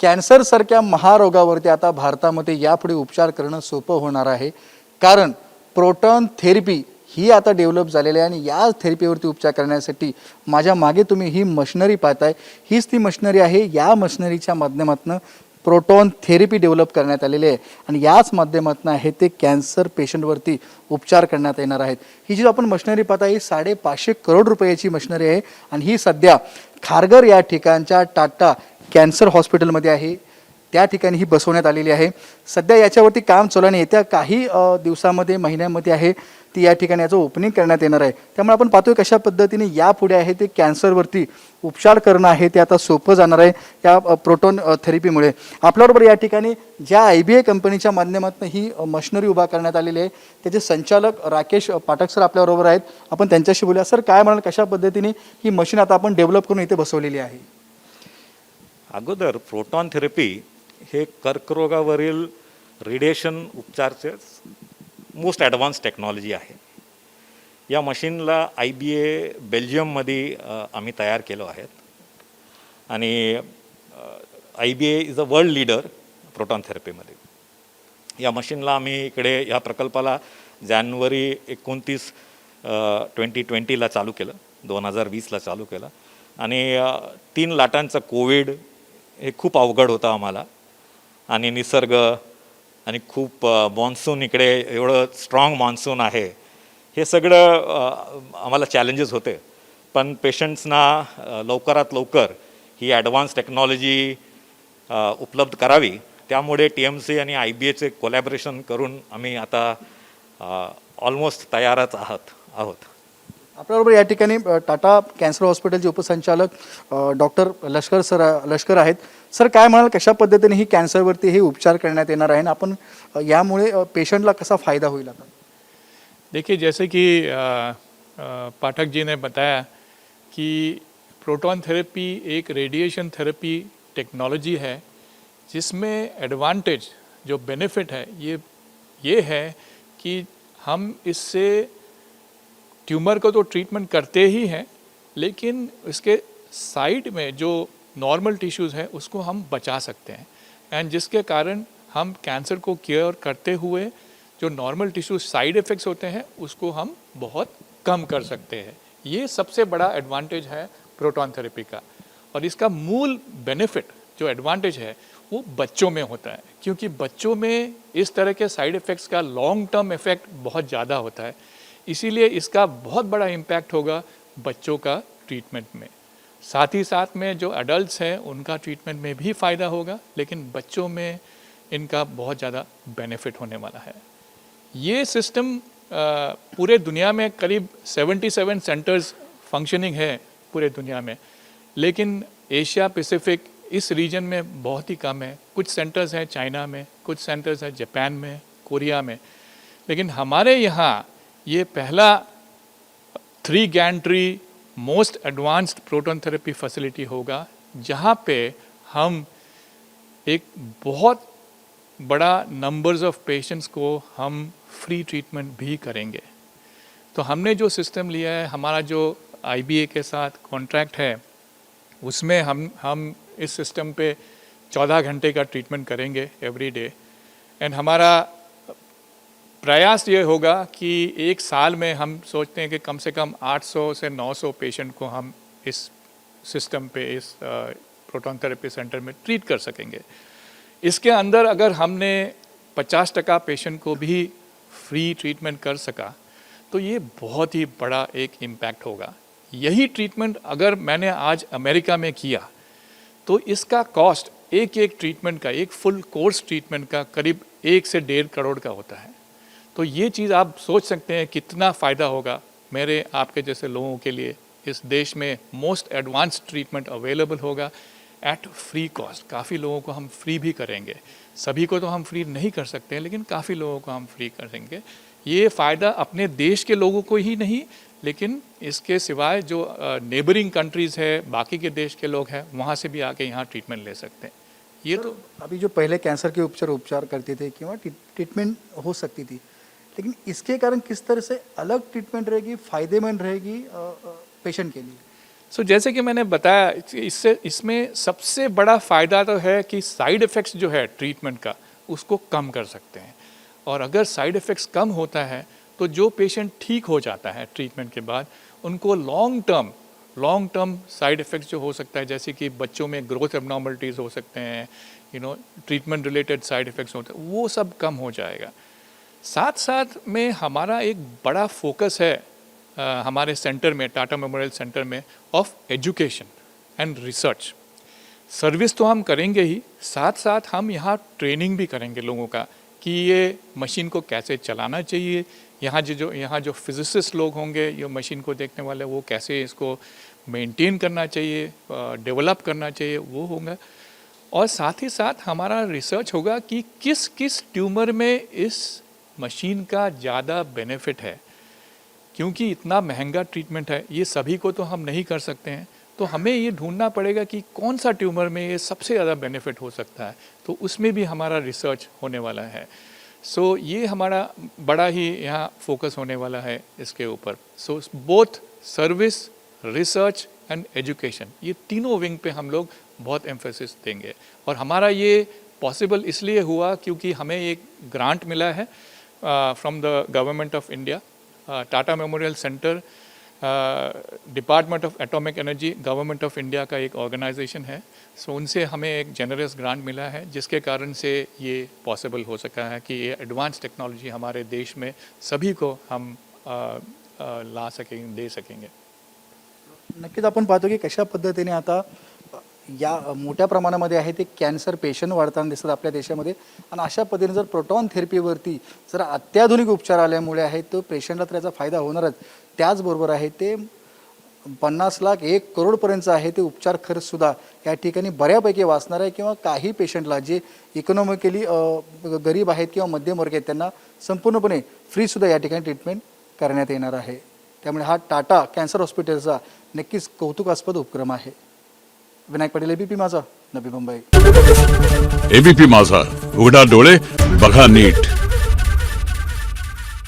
कॅन्सरसारख्या महारोगावरती आता भारतामध्ये यापुढे उपचार करणं सोपं होणार आहे, कारण प्रोटॉन थेरपी ही आता डेव्हलप झालेली आहे आणि या थेरपीवरती उपचार करण्यासाठी माझ्या मागे तुम्ही ही मशिनरी पाहताय, हीच ती मशिनरी आहे. या मशिनरीच्या माध्यमातून प्रोटॉन थेरपी डेव्हलप करण्यात आलेली आहे आणि याच माध्यमातून आहे ते कॅन्सर पेशंटवरती उपचार करण्यात येणार आहेत. ही जी आपण मशिनरी पाहता ही 550 करोड रुपयाची मशिनरी आहे आणि ही सध्या खारघर या ठिकाणच्या टाटा कॅन्सर हॉस्पिटलमध्ये आहे. त्या ठिकाणी ही बसवण्यात आलेली आहे. सध्या याच्यावरती काम चालू आहे. येत्या काही दिवसामध्ये महिन्यामध्ये आहे ती या ठिकाणी याचं ओपनिंग करण्यात येणार आहे. त्यामुळे आपण पाहतोय कशा पद्धतीने यापुढे आहे ते कॅन्सरवरती उपचार करणं आहे ते आता सोपं जाणार आहे या प्रोटॉन थेरपीमुळे. आपल्याबरोबर या ठिकाणी ज्या IBA कंपनीच्या माध्यमातून ही मशिनरी उभा करण्यात आलेली आहे त्याचे संचालक राकेश पाठक सर आपल्याबरोबर आहेत. आपण त्यांच्याशी बोलूया. सर, काय म्हणाल, कशा पद्धतीने ही मशीन आता आपण डेव्हलप करून इथे बसवलेली आहे? अगोदर प्रोटॉन थेरपी हे कर्करोगावरील रेडिएशन उपचारचे मोस्ट ॲडव्हान्स टेक्नॉलॉजी आहे. या मशीनला IBA बेल्जियममध्ये आम्ही तयार केलो आहेत आणि IBA is a world leader proton थेरपीमध्ये. या मशीनला आम्ही इकडे या प्रकल्पाला जानेवारी 29, 2020ला चालू केलं, 2020ला चालू केलं आणि 3 लाटांचा कोविड हे खूप अवघड होतं आम्हाला आणि निसर्ग आणि खूप मॉन्सून, इकडे एवढं स्ट्रॉंग मॉन्सून आहे, हे सगळं आम्हाला चॅलेंजेस होते. पण पेशंट्सना लवकरात लवकर ही ॲडव्हान्स टेक्नॉलॉजी उपलब्ध करावी, त्यामुळे TMC आणि IBAचे कोलॅबरेशन करून आम्ही आता ऑलमोस्ट तयारच आहोत. आपल्याबरोबर या ठिकाणी टाटा कॅन्सर हॉस्पिटलचे उपसंचालक डॉक्टर लष्कर आहेत. सर, काय म्हणाल, कशा पद्धतीने ही कॅन्सरवरती हे उपचार करण्यात येणार आहे आणि आपण यामुळे पेशंटला कसा फायदा होईल? आता देखिए, जैसे कि पाठक जी ने बताया कि प्रोटॉन थेरेपी एक रेडिएशन थेरेपी टेक्नोलॉजी है जिसमें एडवांटेज, जो बेनिफिट है ये है कि हम इससे ट्यूमर को तो ट्रीटमेंट करते ही हैं, लेकिन इसके साइड में जो नॉर्मल टिश्यूज़ हैं उसको हम बचा सकते हैं एंड जिसके कारण हम कैंसर को क्योर करते हुए जो नॉर्मल टिश्यू साइड इफ़ेक्ट्स होते हैं उसको हम बहुत कम कर सकते हैं. ये सबसे बड़ा एडवांटेज है प्रोटॉन थेरेपी का. और इसका मूल बेनिफिट जो एडवांटेज है वो बच्चों में होता है, क्योंकि बच्चों में इस तरह के साइड इफ़ेक्ट्स का लॉन्ग टर्म इफ़ेक्ट बहुत ज़्यादा होता है. इसीलिए इसका बहुत बड़ा इम्पैक्ट होगा बच्चों का ट्रीटमेंट में. साथ ही साथ में जो एडल्ट्स हैं उनका ट्रीटमेंट में भी फ़ायदा होगा, लेकिन बच्चों में इनका बहुत ज़्यादा बेनिफिट होने वाला है. ये सिस्टम पूरे दुनिया में करीब 77 सेंटर्स फंक्शनिंग है पूरे दुनिया में, लेकिन एशिया पैसिफिक इस रीजन में बहुत ही कम है. कुछ सेंटर्स हैं चाइना में, कुछ सेंटर्स हैं जापान में, कोरिया में, लेकिन हमारे यहाँ ये पहला 3 Gentry most advanced proton therapy facility होगा, जहाँ पे हम एक बहुत बड़ा नंबर्स ऑफ पेशेंट्स को हम फ्री ट्रीटमेंट भी करेंगे. तो हमने जो सिस्टम लिया है, हमारा जो IBA के साथ कॉन्ट्रैक्ट है, उसमें हम इस सिस्टम पे 14 घंटे का ट्रीटमेंट करेंगे एवरी डे. एंड हमारा प्रयास ये होगा कि एक साल में हम सोचते हैं कि कम से कम 800 से 900 पेशेंट को हम इस सिस्टम पे, इस प्रोटॉन थेरेपी सेंटर में ट्रीट कर सकेंगे. इसके अंदर अगर हमने 50% पेशेंट को भी फ्री ट्रीटमेंट कर सका तो ये बहुत ही बड़ा एक इम्पैक्ट होगा. यही ट्रीटमेंट अगर मैंने आज अमेरिका में किया तो इसका कॉस्ट एक ट्रीटमेंट का, एक फुल कोर्स ट्रीटमेंट का करीब 1 से 1.5 करोड़ का होता है. तो ये चीज़ आप सोच सकते हैं कितना फ़ायदा होगा मेरे आपके जैसे लोगों के लिए. इस देश में मोस्ट एडवांस ट्रीटमेंट अवेलेबल होगा एट फ्री कॉस्ट. काफ़ी लोगों को हम फ्री भी करेंगे, सभी को तो हम फ्री नहीं कर सकते हैं, लेकिन काफ़ी लोगों को हम फ्री करेंगे. ये फ़ायदा अपने देश के लोगों को ही नहीं, लेकिन इसके सिवाय जो नेबरिंग कंट्रीज़ है, बाकी के देश के लोग हैं, वहाँ से भी आके यहाँ ट्रीटमेंट ले सकते हैं. ये तो अभी जो पहले कैंसर के उपचार करते थे कि ट्रीटमेंट हो सकती थी, लेकिन इसके कारण किस तरह से अलग ट्रीटमेंट रहेगी, फ़ायदेमंद रहेगी पेशेंट के लिए? सो जैसे कि मैंने बताया, इसमें सबसे बड़ा फ़ायदा तो है कि साइड इफ़ेक्ट्स जो है ट्रीटमेंट का उसको कम कर सकते हैं। और अगर साइड इफ़ेक्ट्स कम होता है तो जो पेशेंट ठीक हो जाता है ट्रीटमेंट के बाद, उनको लॉन्ग टर्म साइड इफ़ेक्ट्स जो हो सकता है, जैसे कि बच्चों में ग्रोथ एबनॉर्मलिटीज़ हो सकते हैं, ट्रीटमेंट रिलेटेड साइड इफ़ेक्ट्स होते हैं, वो सब कम हो जाएगा। साथ साथ में हमारा एक बड़ा फोकस है हमारे सेंटर में, टाटा मेमोरियल सेंटर में, of education and research. Service तो हम करेंगे ही, साथ साथ हम यहाँ ट्रेनिंग भी करेंगे लोगों का कि ये मशीन को कैसे चलाना चाहिए। यहाँ जो फिजिसिस्ट लोग होंगे, ये मशीन को देखने वाले, वो कैसे इसको मेंटेन करना चाहिए, डेवलप करना चाहिए, वो होगा। और साथ ही साथ हमारा रिसर्च होगा कि किस किस ट्यूमर में इस मशीन का ज़्यादा बेनिफिट है, क्योंकि इतना महंगा ट्रीटमेंट है, ये सभी को तो हम नहीं कर सकते हैं। तो हमें ये ढूंढना पड़ेगा कि कौन सा ट्यूमर में ये सबसे ज़्यादा बेनिफिट हो सकता है, तो उसमें भी हमारा रिसर्च होने वाला है। सो ये हमारा बड़ा ही यहाँ फोकस होने वाला है इसके ऊपर। So both service, research and education, ये तीनों विंग पे हम लोग बहुत एम्फेसिस देंगे। और हमारा ये पॉसिबल इसलिए हुआ क्योंकि हमें एक ग्रांट मिला है from the government of India. Tata memorial centre department of atomic energy, government of India का एक ऑर्गेनाइजेशन है। सो उनसे हमें एक जेनरस ग्रांट मिला है, जिसके कारण से ये पॉसिबल हो सका है कि ये एडवांस टेक्नोलॉजी हमारे देश में सभी को हम ला सकेंगे, दे सकेंगे। नक्कीच आपण पाहतो की कशा पद्धतीने आता या मोठ्या प्रमाणामध्ये आहे ते कॅन्सर पेशंट वाढताना दिसतात आपल्या देशामध्ये, आणि अशा पद्धतीने जर प्रोटॉन थेरपीवरती जर अत्याधुनिक उपचार आल्यामुळे आहे तो पेशंटला त्याचा फायदा होणारच, त्याचबरोबर आहे ते 50 लाख 1 करोडपर्यंत आहे ते उपचार खर्चसुद्धा या ठिकाणी बऱ्यापैकी वाचणार आहे, किंवा काही पेशंटला जे इकॉनॉमिकली गरीब आहेत किंवा मध्यमवर्ग आहेत त्यांना संपूर्णपणे फ्रीसुद्धा या ठिकाणी ट्रीटमेंट करण्यात येणार आहे। त्यामुळे हा टाटा कॅन्सर हॉस्पिटलचा नक्कीच कौतुकास्पद उपक्रम आहे। विनायक पाटील, एबीपी माझा, नवी मुंबई। एबीपी माझा, उघडा डोळे बघा नीट।